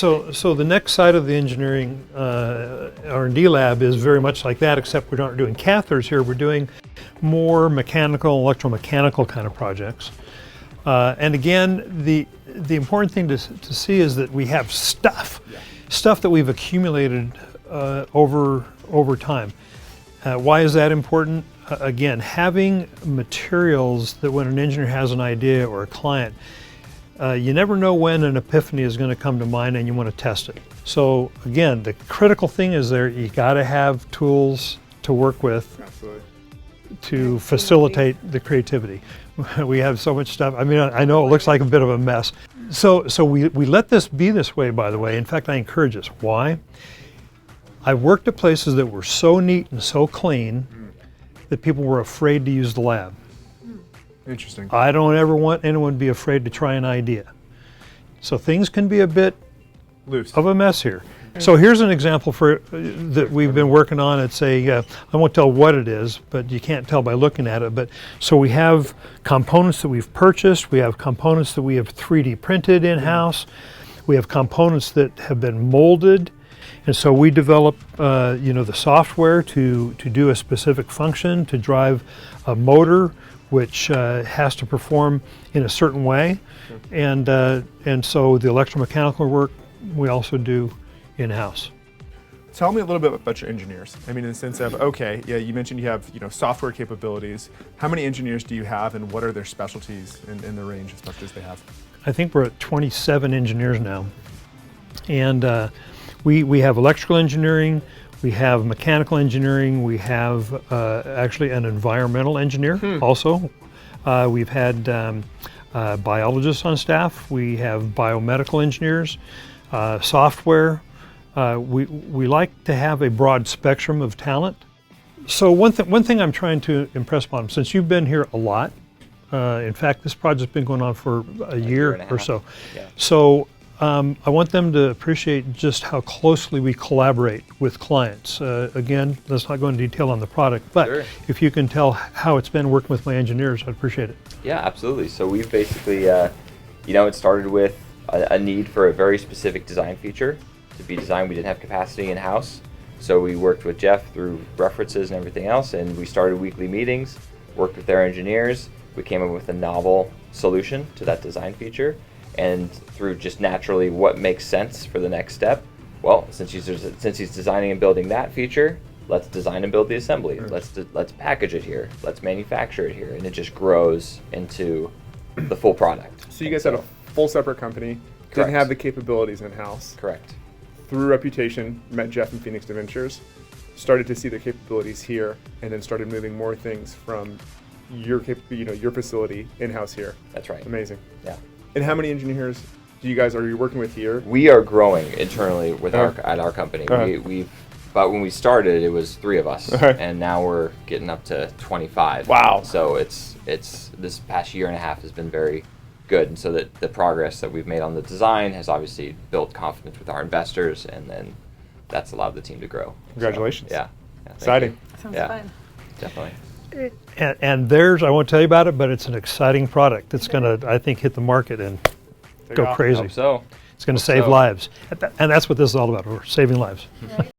So the next side of the engineering R&D lab is very much like that, except we aren't doing catheters here. We're doing more mechanical, electromechanical kind of projects. And again, the important thing to see is that we have stuff that we've accumulated over time. Why is that important? Again, having materials that when an engineer has an idea or a client, you never know when an epiphany is going to come to mind and you want to test it. So again, the critical thing is you got to have tools to work with. Absolutely. To facilitate the creativity. We have so much stuff. I mean, I know it looks like a bit of a mess. So we let this be this way, by the way. In fact, I encourage this. Why? I've worked at places that were so neat and so clean that people were afraid to use the lab. Interesting. I don't ever want anyone to be afraid to try an idea. So things can be a bit Loose. of a mess here. So here's an example that we've been working on. It's I won't tell what it is, but you can't tell by looking at it. But so we have components that we've purchased. We have components that we have 3D printed in-house. We have components that have been molded. And so we develop, the software to do a specific function, to drive a motor, which has to perform in a certain way. And so the electromechanical work we also do in-house. Tell me a little bit about your engineers. I mean, in the sense of, okay, yeah, you mentioned you have software capabilities. How many engineers do you have, and what are their specialties in the range of stuff that they have? I think we're at 27 engineers now. And we have electrical engineering, we have mechanical engineering, we have actually an environmental engineer also. We've had biologists on staff, we have biomedical engineers, software. We like to have a broad spectrum of talent. So one thing I'm trying to impress upon them, since you've been here a lot, in fact, this project's been going on for a year or so. Yeah. So I want them to appreciate just how closely we collaborate with clients. Again, let's not go into detail on the product, but Sure. if you can tell how it's been working with my engineers, I'd appreciate it. Yeah, absolutely. So we've basically, it started with a need for a very specific design feature to be designed. We didn't have capacity in-house, so we worked with Jeff through references and everything else, and we started weekly meetings, worked with their engineers. We came up with a novel solution to that design feature, and through just naturally what makes sense for the next step. Well, since he's designing and building that feature, let's design and build the assembly. Let's package it here. Let's manufacture it here, and it just grows into the full product. So you guys had a full separate company, Correct. didn't have the capabilities in-house. Correct. Through reputation, met Jeff in Phoenix to Ventures, started to see the capabilities here, and then started moving more things from your facility in-house here. That's right. Amazing. Yeah. And how many engineers are you working with here? We are growing internally with at our company. Uh-huh. But when we started, it was 3 of us, Uh-huh. and now we're getting up to 25. Wow. So it's this past year and a half has been very good, and so that the progress that we've made on the design has obviously built confidence with our investors, and then that's allowed the team to grow. Congratulations. So, thank Exciting. you. Sounds Yeah. fun. Definitely. And I won't tell you about it, but it's an exciting product that's going to, I think, hit the market and Take go off. crazy. Hope so. It's going to save lives. And that's what this is all about, saving lives. Right.